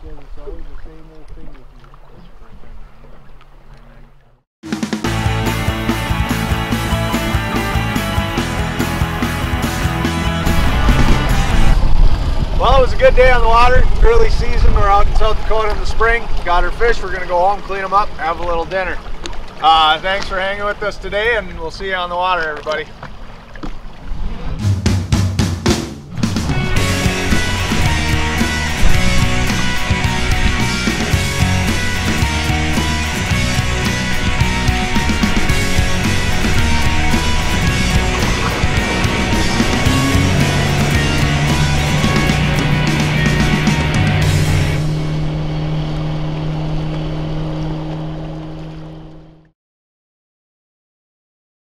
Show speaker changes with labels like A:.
A: Because it's always the same old thing with you.
B: Well, it was a good day on the water. Early season. We're out in South Dakota in the spring. Got our fish. We're going to go home, clean them up, have a little dinner. Thanks for hanging with us today, and we'll see you on the water, everybody.